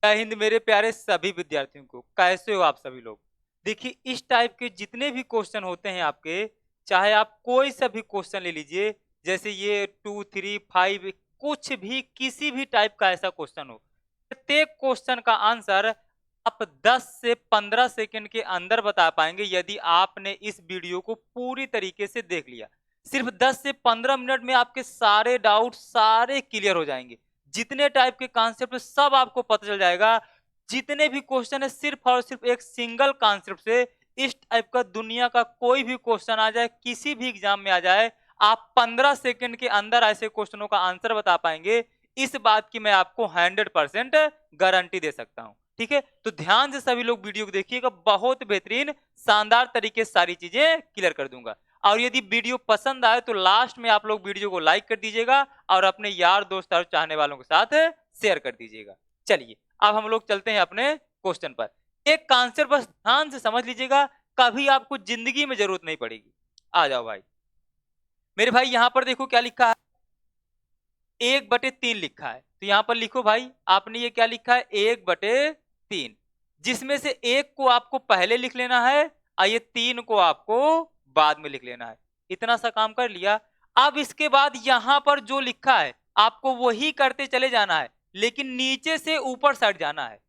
जय हिंद मेरे प्यारे सभी विद्यार्थियों को। कैसे हो आप सभी लोग? देखिए, इस टाइप के जितने भी क्वेश्चन होते हैं आपके, चाहे आप कोई सा भी क्वेश्चन ले लीजिए, जैसे ये 2, 3, 5, कुछ भी किसी भी टाइप का ऐसा क्वेश्चन हो, प्रत्येक क्वेश्चन का आंसर आप 10 से 15 सेकंड के अंदर बता पाएंगे यदि आपने इस वीडियो को पूरी तरीके से देख लिया। सिर्फ 10 से 15 मिनट में आपके सारे डाउट सारे क्लियर हो जाएंगे। जितने टाइप के कॉन्सेप्ट सब आपको पता चल जाएगा। जितने भी क्वेश्चन है सिर्फ और सिर्फ एक सिंगल कॉन्सेप्ट से इस टाइप का दुनिया का कोई भी क्वेश्चन आ जाए, किसी भी एग्जाम में आ जाए, आप 15 सेकंड के अंदर ऐसे क्वेश्चनों का आंसर बता पाएंगे। इस बात की मैं आपको 100% गारंटी दे सकता हूं। ठीक है, तो ध्यान से सभी लोग वीडियो को देखिएगा, बहुत बेहतरीन शानदार तरीके से सारी चीजें क्लियर कर दूंगा। और यदि वीडियो पसंद आए तो लास्ट में आप लोग वीडियो को लाइक कर दीजिएगा और अपने यार दोस्त और चाहने वालों के साथ शेयर कर दीजिएगा। चलिए, अब हम लोग चलते हैं अपने क्वेश्चन पर। एक कॉन्सेप्ट बस ध्यान से समझ लीजिएगा, कभी आपको जिंदगी में जरूरत नहीं पड़ेगी। आ जाओ भाई मेरे भाई, यहां पर देखो क्या लिखा है, 1/3 लिखा है। तो यहां पर लिखो भाई, आपने ये क्या लिखा है, 1/3, जिसमें से एक को आपको पहले लिख लेना है और ये 3 को आपको बाद में लिख लेना है। इतना सा काम कर लिया। अब इसके बाद यहां पर जो लिखा है आपको वही करते चले जाना है, लेकिन नीचे से ऊपर साइड जाना है,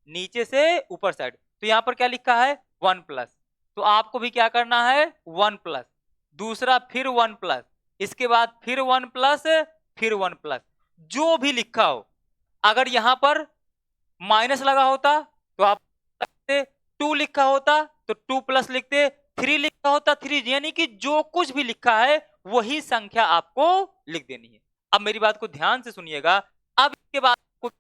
नीचे से ऊपर साइड। तो यहां पर क्या लिखा है, 1+, तो आपको भी क्या करना है, 1+, दूसरा फिर 1+, इसके बाद फिर 1+, फिर 1+, जो भी लिखा हो। अगर यहां पर माइनस लगा होता तो आप 2 लिखा होता तो 2+ लिखते, 3 लिखा होता 3, यानी कि जो कुछ भी लिखा है वही संख्या आपको लिख देनी है। अब मेरी बात को ध्यान से सुनिएगा। अब इसके बाद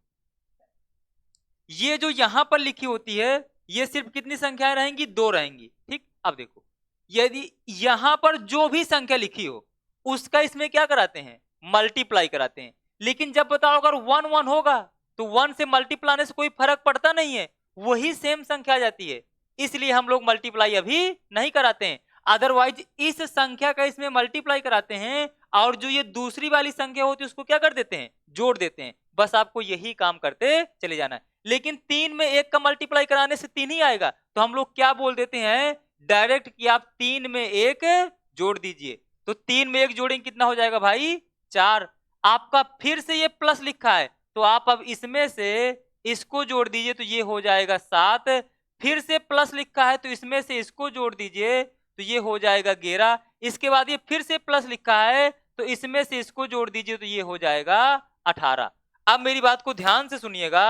ये जो यहां पर लिखी होती है ये सिर्फ कितनी संख्याएं रहेंगी, 2 रहेंगी। ठीक, अब देखो, यदि यहां पर जो भी संख्या लिखी हो उसका इसमें क्या कराते हैं, मल्टीप्लाई कराते हैं। लेकिन जब बताओ अगर 1 1 होगा तो 1 से मल्टीप्लाई से कोई फर्क पड़ता नहीं है, वही सेम संख्या आ जाती है, इसलिए हम लोग मल्टीप्लाई अभी नहीं कराते हैं। अदरवाइज इस संख्या का इसमें मल्टीप्लाई कराते हैं और जो ये दूसरी वाली संख्या होती है उसको क्या कर देते हैं, जोड़ देते हैं। बस आपको यही काम करते चले जाना है। लेकिन 3 में 1 का मल्टीप्लाई कराने से 3 ही आएगा, तो हम लोग क्या बोल देते हैं डायरेक्ट कि आप 3 में 1 जोड़ दीजिए। तो 3 में 1 जोड़ेंगे कितना हो जाएगा भाई, 4। आपका फिर से ये प्लस लिखा है तो आप अब इसमें से इसको जोड़ दीजिए तो ये हो जाएगा 7। फिर से प्लस लिखा है तो इसमें से इसको जोड़ दीजिए तो ये हो जाएगा 11। इसके बाद ये फिर से प्लस लिखा है तो इसमें से इसको जोड़ दीजिए तो ये हो जाएगा 18। अब मेरी बात को ध्यान से सुनिएगा,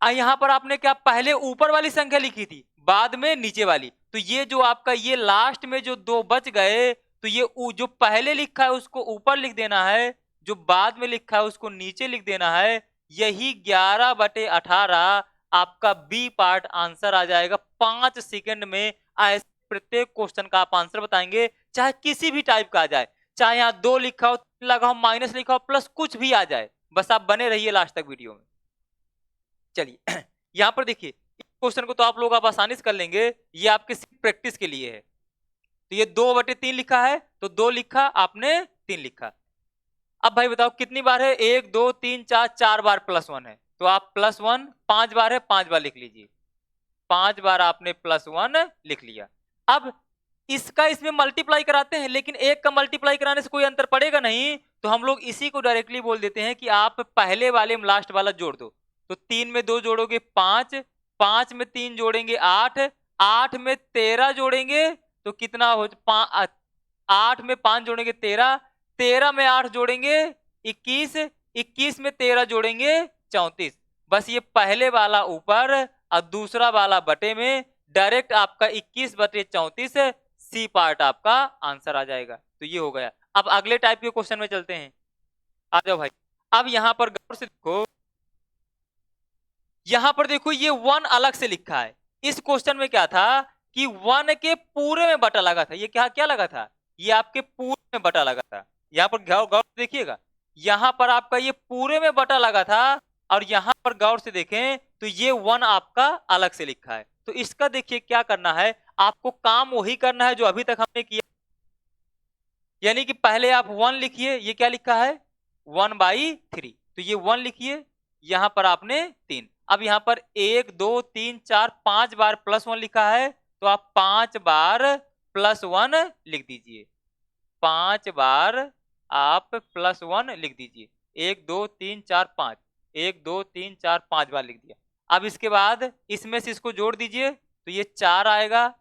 यहां पर आपने क्या पहले ऊपर वाली संख्या लिखी थी, बाद में नीचे वाली। तो ये जो आपका ये लास्ट में जो 2 बच गए तो ये जो पहले लिखा है उसको ऊपर लिख देना है, जो बाद में लिखा है उसको नीचे लिख देना है। यही 11/18 आपका बी पार्ट आंसर आ जाएगा। 5 सेकंड में ऐसे प्रत्येक क्वेश्चन का आप आंसर बताएंगे, चाहे किसी भी टाइप का आ जाए, चाहे यहाँ 2 लिखा हो, लगा हो, माइनस लिखा हो, प्लस कुछ भी आ जाए, बस आप बने रहिए लास्ट तक वीडियो में। चलिए यहां पर देखिए, इस क्वेश्चन को तो आप लोग आप आसानी से कर लेंगे, ये आपके सिर्फ प्रैक्टिस के लिए है। तो ये 2/3 लिखा है तो 2 लिखा, आपने 3 लिखा। अब भाई बताओ कितनी बार है, 1 2 3 4, 4 बार +1 है, तो आप +1, 5 बार है, 5 बार लिख लीजिए। 5 बार आपने +1 लिख लिया। अब इसका इसमें मल्टीप्लाई कराते हैं, लेकिन 1 का मल्टीप्लाई कराने से कोई अंतर पड़ेगा नहीं, तो हम लोग इसी को डायरेक्टली बोल देते हैं कि आप पहले वाले में लास्ट वाला जोड़ दो। तो 3 में 2 जोड़ोगे 5, 5 में 3 जोड़ेंगे 8, 8 में 13 जोड़ेंगे तो कितना हो, 8 में 5 जोड़ेंगे 13, 13 में 8 जोड़ेंगे 21, 21 में 13 जोड़ेंगे 34। बस ये पहले वाला ऊपर और दूसरा वाला बटे में, डायरेक्ट आपका 21/34 सी पार्ट आपका आंसर आ जाएगा। तो ये हो गया। अब अगले टाइप के क्वेश्चन में चलते हैं, आ जाओ भाई। अब यहां पर गौर से देखो, यहां पर देखो ये 1 अलग से लिखा है। इस क्वेश्चन में क्या था कि 1 के पूरे में बटा लगा था। ये क्या क्या लगा था, ये आपके पूरे में बटा लगा था। यहां पर गौर से देखिएगा, यहां पर आपका ये पूरे में बटा लगा था और यहां पर गौर से देखें तो ये 1 आपका अलग से लिखा है। तो इसका देखिए क्या करना है, आपको काम वही करना है जो अभी तक हमने किया, यानी कि पहले आप 1 लिखिए, ये क्या लिखा है 1/3, तो ये 1 लिखिए, यहां पर आपने 3। अब यहाँ पर 1 2 3 4 5 बार +1 लिखा है, तो आप 5 बार +1 लिख दीजिए। 5 बार आप +1 लिख दीजिए। 1 2 3 4 5, 1 2 3 4 5 बार लिख दिया। अब इसके बाद इसमें से इसको जोड़ दीजिए, तो ये 4 आएगा।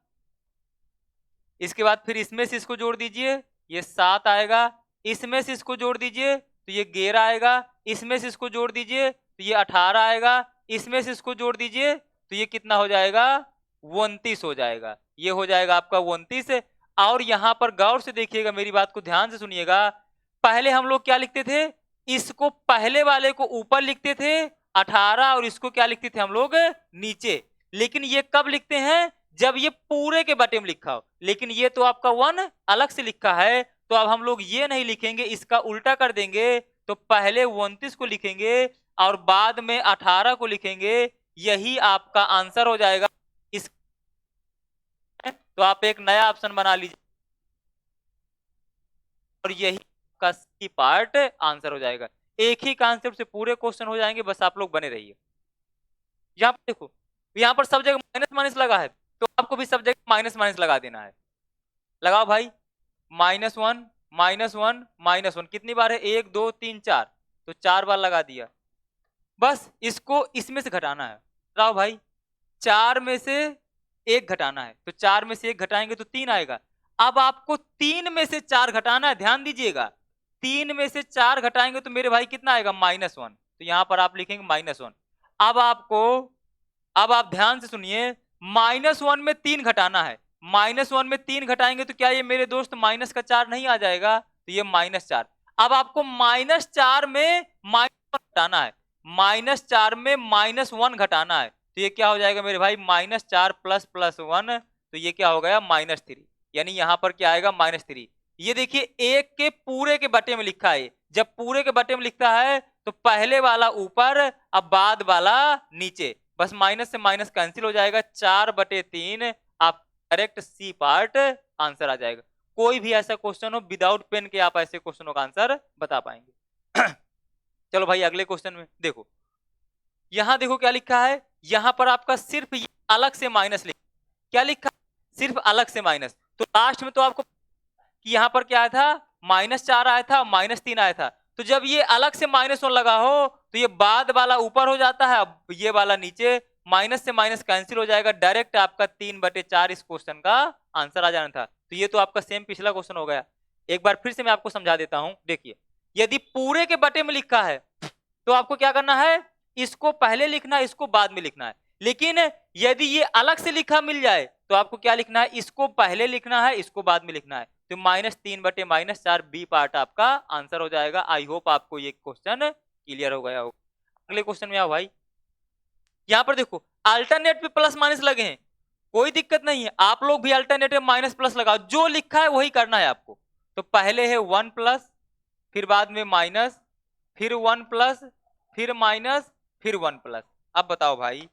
इसके बाद फिर इसमें से इसको जोड़ दीजिए, ये 7 आएगा। इसमें से इसको जोड़ दीजिए तो ये 11 आएगा। इसमें से इसको जोड़ दीजिए तो ये 18 आएगा। इसमें से इसको जोड़ दीजिए तो ये कितना हो जाएगा, 29 हो जाएगा। ये हो जाएगा आपका 29। और यहां पर गौर से देखिएगा, मेरी बात को ध्यान से सुनिएगा। पहले हम लोग क्या लिखते थे, इसको पहले वाले को ऊपर लिखते थे 18, और इसको क्या लिखते थे हम लोग, नीचे। लेकिन ये कब लिखते हैं, जब ये पूरे के बटे में लिखा हो। लेकिन ये तो आपका 1 अलग से लिखा है, तो अब हम लोग ये नहीं लिखेंगे, इसका उल्टा कर देंगे। तो पहले 29 को लिखेंगे और बाद में 18 को लिखेंगे। यही आपका आंसर हो जाएगा। इस तो आप एक नया ऑप्शन बना लीजिए और यही का सी पार्ट आंसर हो जाएगा। एक ही कॉन्सेप्ट से पूरे क्वेश्चन हो जाएंगे, बस आप लोग बने रहिए। यहाँ पर देखो, यहाँ पर सब जगह माइनस माइनस लगा है, तो आपको भी सब जगह माइनस माइनस लगा देना है। लगाओ भाई, -1 -1 -1 कितनी बार है, 1 2 3 4, तो 4 बार लगा दिया। बस इसको इसमें से घटाना है। लगाओ भाई, 4 में से 1 घटाना है, तो 4 में से 1 घटाएंगे तो 3 आएगा। अब आपको 3 में से 4 घटाना है, ध्यान दीजिएगा। 3 में से 4 घटाएंगे तो मेरे भाई कितना आएगा, -1। तो यहां पर आप लिखेंगे -1। अब आप ध्यान से सुनिए, -1 में 3 घटाना है। -1 में 3 घटाएंगे तो क्या ये मेरे दोस्त माइनस का 4 नहीं आ जाएगा, तो ये -4। अब आपको -4 में -1 घटाना है, -4 में -1 घटाना है, तो ये क्या हो जाएगा मेरे भाई, -4 + 1, तो ये क्या हो गया, -3। यानी यहां पर क्या आएगा, -3। ये देखिए, एक के पूरे के बटे में लिखा है। जब पूरे के बटे में लिखता है तो पहले वाला ऊपर, अब बाद वाला नीचे। बस माइनस से माइनस कैंसिल हो जाएगा, 4/3 आप करेक्ट सी पार्ट आंसर आ जाएगा। कोई भी ऐसा क्वेश्चन हो विदाउट पेन के आप ऐसे क्वेश्चनों का आंसर बता पाएंगे। चलो भाई अगले क्वेश्चन में देखो, यहां देखो क्या लिखा है। यहां पर आपका सिर्फ ये अलग से माइनस लिखा, क्या लिखा, सिर्फ अलग से माइनस। तो लास्ट में तो आपको कि यहां पर क्या आया था, -4 आया था, -3 आया था। तो जब ये अलग से -1 लगा हो तो ये बाद वाला ऊपर हो जाता है, अब ये वाला नीचे। माइनस से माइनस कैंसिल हो जाएगा, डायरेक्ट आपका 3/4 इस क्वेश्चन का आंसर आ जाना था। तो ये तो आपका सेम पिछला क्वेश्चन हो गया। एक बार फिर से मैं आपको समझा देता हूं। देखिए, यदि पूरे के बटे में लिखा है तो आपको क्या करना है, इसको पहले लिखना है, इसको बाद में लिखना है। लेकिन यदि ये अलग से लिखा मिल जाए तो आपको क्या लिखना है, इसको पहले लिखना है, इसको बाद में लिखना है। तो -3/-4 बी पार्ट आपका आंसर हो जाएगा। आई होप आपको ये क्वेश्चन क्लियर हो गया होगा। अगले क्वेश्चन में आओ भाई। यहां पर देखो, अल्टरनेट पे प्लस माइनस लगे हैं, कोई दिक्कत नहीं है, आप लोग भी अल्टरनेटिव माइनस प्लस लगाओ, जो लिखा है वही करना है आपको। तो पहले है 1+, फिर बाद में माइनस, फिर 1+, फिर माइनस, फिर 1+। अब बताओ भाई,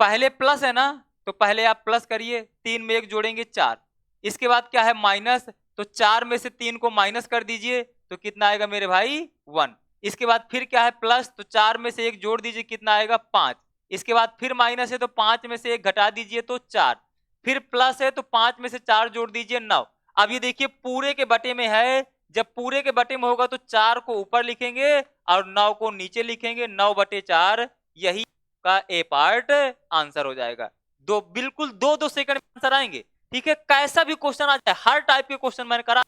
पहले प्लस है ना, तो पहले आप प्लस करिए, 3 में 1 जोड़ेंगे 4। इसके बाद क्या है, माइनस, तो 4 में से 3 को माइनस कर दीजिए, तो कितना आएगा मेरे भाई, 1। इसके बाद फिर क्या है, प्लस, तो 4 में से 1 जोड़ दीजिए, कितना आएगा, 5। इसके बाद फिर माइनस है, तो 5 में से 1 घटा दीजिए तो 4। फिर प्लस है, तो 5 में से 4 जोड़ दीजिए, 9। अब ये देखिए पूरे के बटे में है, जब पूरे के बटे में होगा तो 4 को ऊपर लिखेंगे और 9 को नीचे लिखेंगे, 9/4 यही का ए पार्ट आंसर हो जाएगा। बिल्कुल 2 सेकंड में आंसर आएंगे। ठीक है, कैसा भी क्वेश्चन आ जाए, हर टाइप के क्वेश्चन मैंने करा।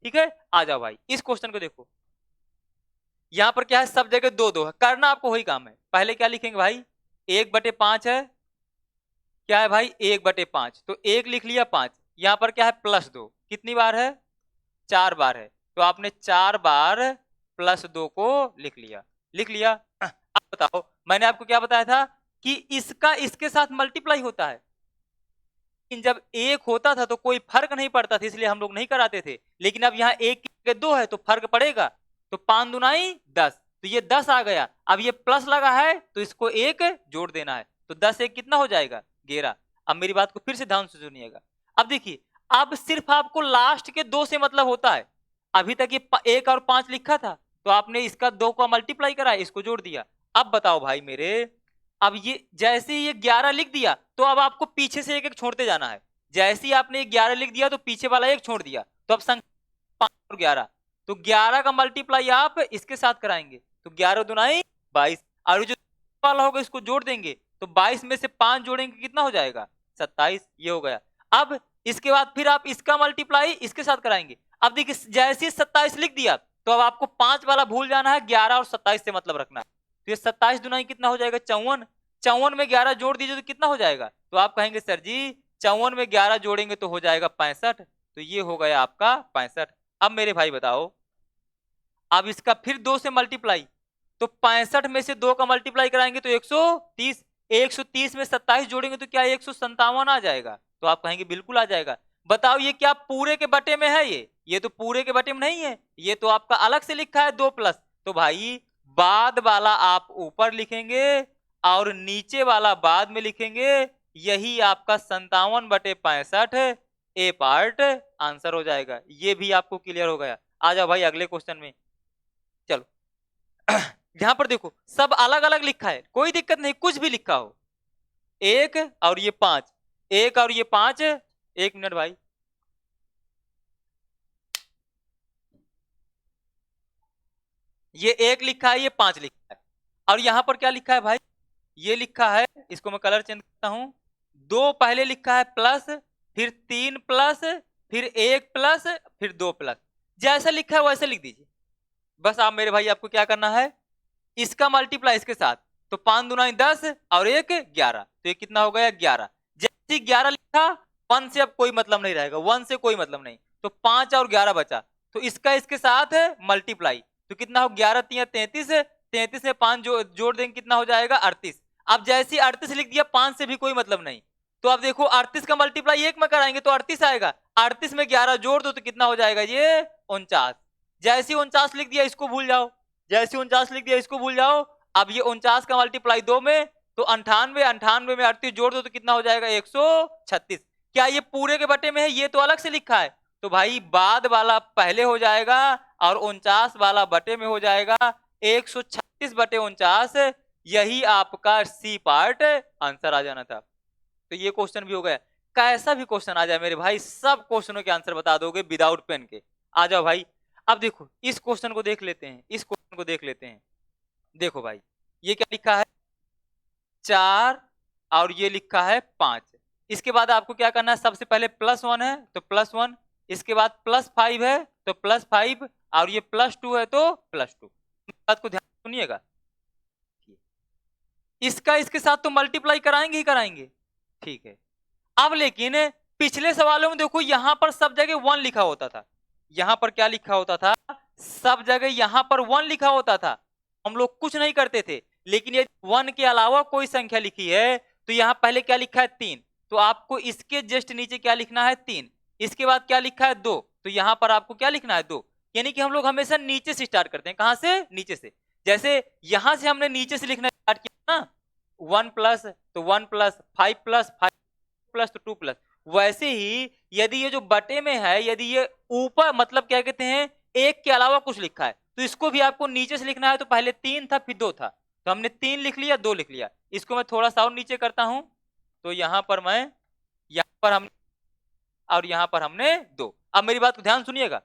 ठीक है, आ जाओ भाई, इस क्वेश्चन को देखो। यहां पर क्या है, सब जगह 2 है, करना आपको वही काम है। पहले क्या लिखेंगे भाई, 1/5 है, क्या है भाई, 1/5, तो 1 लिख लिया, 5। यहां पर क्या है, +2, कितनी बार है, 4 बार है, तो आपने 4 बार +2 को लिख लिया। लिख लिया। अब बताओ, मैंने आपको क्या बताया था कि इसका इसके साथ मल्टीप्लाई होता है। जब 1 होता था तो कोई फर्क नहीं पड़ता था, इसलिए हम लोग नहीं कराते थे। लेकिन अब यहाँ 1 के 2 है तो फर्क पड़ेगा। तो 5 दूनाई 10, तो ये 10 आ गया। अब ये प्लस लगा है तो इसको 1 जोड़ देना है, तो 10 1 कितना हो जाएगा, 11। अब मेरी बात को फिर से ध्यान से सुनिएगा। अब देखिए, अब सिर्फ आपको लास्ट के 2 से मतलब होता है। अभी तक ये 1 और 5 लिखा था, तो आपने इसका 2 का मल्टीप्लाई करा, इसको जोड़ दिया। अब बताओ भाई मेरे, अब ये जैसे ये 11 लिख दिया तो अब आपको पीछे से एक एक छोड़ते जाना है। जैसे ही आपने 11 लिख दिया तो पीछे वाला एक छोड़ दिया, तो अब संख्या 5 और 11, तो 11 का मल्टीप्लाई आप इसके साथ कराएंगे तो 11 दुनाई 22, और जो वाला होगा इसको जोड़ देंगे तो 22 में से 5 जोड़ेंगे कितना हो जाएगा 27, ये हो गया। अब इसके बाद फिर आप इसका मल्टीप्लाई इसके साथ कराएंगे। अब देखिए जैसे 27 लिख दिया तो अब आपको 5 वाला भूल जाना है, 11 और 27 से मतलब रखना है। तो ये 27 दुनाई कितना हो जाएगा 54, 54 में 11 जोड़ दीजिए तो कितना हो जाएगा, तो आप कहेंगे सर जी 54 में 11 जोड़ेंगे तो हो जाएगा 65, तो ये हो गया आपका 65। अब मेरे भाई बताओ, अब इसका फिर 2 से मल्टीप्लाई, तो 65 में से 2 का मल्टीप्लाई कराएंगे तो 130, 130 में 27 जोड़ेंगे तो क्या 157 आ जाएगा, तो आप कहेंगे बिल्कुल आ जाएगा। बताओ ये क्या पूरे के बटे में है, ये तो पूरे के बटे में नहीं है, ये तो आपका अलग से लिखा है 2 प्लस, तो भाई बाद वाला आप ऊपर लिखेंगे और नीचे वाला बाद में लिखेंगे, यही आपका 57/65 ए पार्ट आंसर हो जाएगा। ये भी आपको क्लियर हो गया। आ जाओ भाई अगले क्वेश्चन में, चलो। यहां पर देखो सब अलग अलग लिखा है, कोई दिक्कत नहीं, कुछ भी लिखा हो, 1 और ये 5, 1 और ये 5, 1 मिनट भाई, ये 1 लिखा है, ये 5 लिखा है, और यहां पर क्या लिखा है भाई, ये लिखा है, इसको मैं कलर चेंज करता हूं, 2 पहले लिखा है प्लस, फिर 3 प्लस, फिर 1 प्लस, फिर 2 प्लस, जैसा लिखा है वैसे लिख दीजिए। बस आप मेरे भाई आपको क्या करना है, इसका मल्टीप्लाई इसके साथ, तो 5 दुनाई 10 और 1 11, तो ये कितना हो गया 11। जैसे 11 लिखा 1 से अब कोई मतलब नहीं रहेगा, 1 से कोई मतलब नहीं, तो 5 और 11 बचा, तो इसका इसके साथ है मल्टीप्लाई, तो कितना हो 11 3 33, 33 में 5 जोड़ देंगे कितना हो जाएगा 38। अब जैसे 38 लिख दिया 5 से भी कोई मतलब नहीं, तो अब देखो 38 का मल्टीप्लाई 1 में कराएंगे तो 38 आएगा, 38 में 11 जोड़ दो तो कितना हो जाएगा ये 49। जैसे 49 लिख दिया इसको भूल जाओ, जैसे 49 लिख दिया इसको भूल जाओ। अब ये 49 का मल्टीप्लाई 2 में तो 98, 98 में 38 जोड़ दो तो कितना हो जाएगा 136। क्या ये पूरे के बटे में है, ये तो अलग से लिखा है, तो भाई बाद वाला पहले हो जाएगा और 49 वाला बटे में हो जाएगा, 136/49, यही आपका सी पार्ट आंसर आ जाना था। तो ये क्वेश्चन भी हो गया। कैसा भी क्वेश्चन आ जाए मेरे भाई सब क्वेश्चनों के आंसर बता दोगे विदाउट पेन के। आ जाओ भाई, अब देखो इस क्वेश्चन को देख लेते हैं, इस क्वेश्चन को देख लेते हैं। देखो भाई ये क्या लिखा है 4 और ये लिखा है 5, इसके बाद आपको क्या करना है, सबसे पहले +1 है तो +1, इसके बाद +5 है तो +5, और ये +2 है तो +2। बात को ध्यान सुनिएगा, इसका इसके साथ तो मल्टीप्लाई कराएंगे ही कराएंगे, ठीक है। अब लेकिन पिछले सवालों में देखो यहां पर सब जगह 1 लिखा होता था, यहां पर क्या लिखा होता था, सब जगह यहां पर 1 लिखा होता था, हम लोग कुछ नहीं करते थे। लेकिन ये 1 के अलावा कोई संख्या लिखी है तो यहां पहले क्या लिखा है 3, तो आपको इसके जस्ट नीचे क्या लिखना है 3, इसके बाद क्या लिखा है 2, तो यहां पर आपको क्या लिखना है 2। यानी कि हम लोग हमेशा नीचे से स्टार्ट करते हैं, कहां से, नीचे से। जैसे यहां से हमने नीचे से लिखना स्टार्ट किया ना, 1 प्लस तो 1 प्लस, 5 प्लस 5 प्लस तो 2 प्लस, वैसे ही यदि ये जो बटे में है, यदि ये ऊपर मतलब क्या कहते हैं 1 के अलावा कुछ लिखा है तो इसको भी आपको नीचे से लिखना है। तो पहले 3 था फिर 2 था, तो हमने 3 लिख लिया 2 लिख लिया, इसको मैं थोड़ा सा और नीचे करता हूं, तो यहां पर मैं, यहां पर हम, और यहां पर हमने 2। अब मेरी बात को ध्यान सुनिएगा,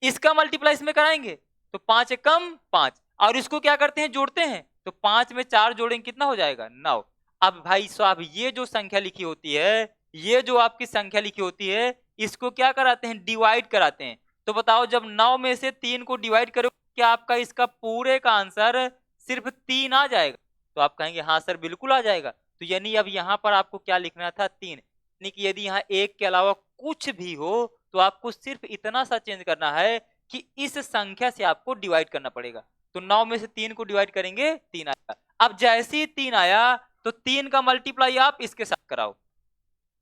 इसका मल्टीप्लाई इसमें कराएंगे तो 5 एक कम 5, और इसको क्या करते हैं जोड़ते हैं, तो 5 में 4 जोड़ेंगे कितना हो जाएगा 9। अब भाई साहब ये जो संख्या लिखी होती है, ये जो आपकी संख्या लिखी होती है, इसको क्या कराते हैं डिवाइड कराते हैं। तो बताओ जब 9 में से 3 को डिवाइड करो क्या आपका इसका पूरे का आंसर सिर्फ 3 आ जाएगा, तो आप कहेंगे हाँ सर बिल्कुल आ जाएगा। तो यानी अब यहां पर आपको क्या लिखना था 3, यानी कि यदि यहाँ 1 के अलावा कुछ भी हो तो आपको सिर्फ इतना सा चेंज करना है कि इस संख्या से आपको डिवाइड करना पड़ेगा। तो 9 में से 3 को डिवाइड करेंगे 3 आएगा। अब जैसे ही 3 आया तो 3 का मल्टीप्लाई आप इसके साथ कराओ,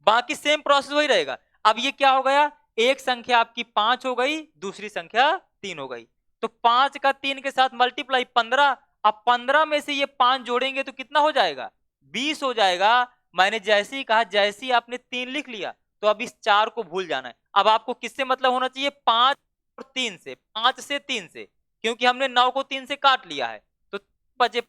बाकी सेम प्रोसेस वही रहेगा। अब ये क्या हो गया, एक संख्या आपकी 5 हो गई, दूसरी संख्या 3 हो गई, तो 5 का 3 के साथ मल्टीप्लाई 15। अब 15 में से ये 5 जोड़ेंगे तो कितना हो जाएगा 20 हो जाएगा। मैंने जैसे ही कहा, जैसे ही आपने 3 लिख लिया तो अब इस 4 को भूल जाना है। अब आपको किससे मतलब होना चाहिए 5 और 3 से, 5 से 3 से, क्योंकि हमने 9 को 3 से काट लिया है, तो बचे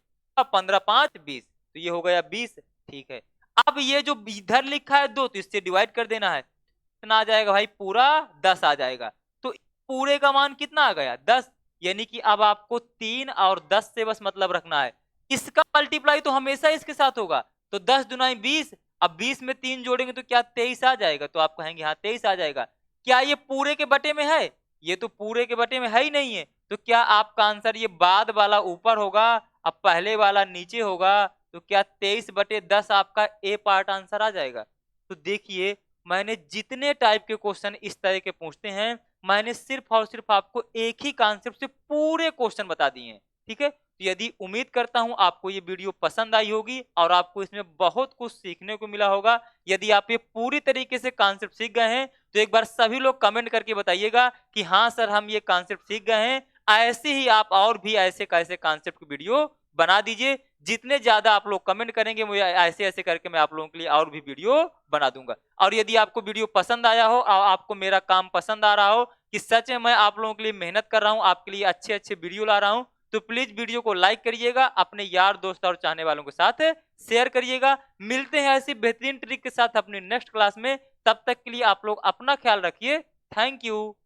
15 5 20, तो ये हो गया 20। ठीक है, अब ये जो इधर लिखा है 2, तो इससे डिवाइड कर देना है, कितना आ जाएगा भाई, पूरा 10 आ जाएगा। तो पूरे का मान कितना आ गया, 10। यानी कि अब आपको 3 और 10 से बस मतलब रखना है, इसका मल्टीप्लाई तो हमेशा इसके साथ होगा। तो 10 दुनाई 20, अब 20 में 3 जोड़ेंगे तो क्या 23 आ जाएगा, तो आप कहेंगे हाँ 23 आ जाएगा। क्या ये पूरे के बटे में है, ये तो पूरे के बटे में है ही नहीं है, तो क्या आपका आंसर ये बाद वाला ऊपर होगा, अब पहले वाला नीचे होगा, तो क्या 23/10 आपका ए पार्ट आंसर आ जाएगा। तो देखिए, मैंने जितने टाइप के क्वेश्चन इस तरह के पूछते हैं, मैंने सिर्फ और सिर्फ आपको एक ही कॉन्सेप्ट से पूरे क्वेश्चन बता दिए हैं। ठीक है, तो यदि उम्मीद करता हूं आपको ये वीडियो पसंद आई होगी और आपको इसमें बहुत कुछ सीखने को मिला होगा। यदि आप ये पूरी तरीके से कॉन्सेप्ट सीख गए हैं तो एक बार सभी लोग कमेंट करके बताइएगा कि हाँ सर हम ये कॉन्सेप्ट सीख गए हैं। ऐसे ही आप और भी ऐसे कैसे कॉन्सेप्ट की वीडियो बना दीजिए, जितने ज्यादा आप लोग कमेंट करेंगे मुझे ऐसे ऐसे करके मैं आप लोगों के लिए और भी वीडियो बना दूंगा। और यदि आपको वीडियो पसंद आया हो और आपको मेरा काम पसंद आ रहा हो कि सच में मैं आप लोगों के लिए मेहनत कर रहा हूं, आपके लिए अच्छे अच्छे वीडियो ला रहा हूं, तो प्लीज वीडियो को लाइक करिएगा, अपने यार दोस्त और चाहने वालों के साथ शेयर करिएगा। मिलते हैं ऐसी बेहतरीन ट्रिक के साथ अपनी नेक्स्ट क्लास में, तब तक के लिए आप लोग अपना ख्याल रखिए। Thank you.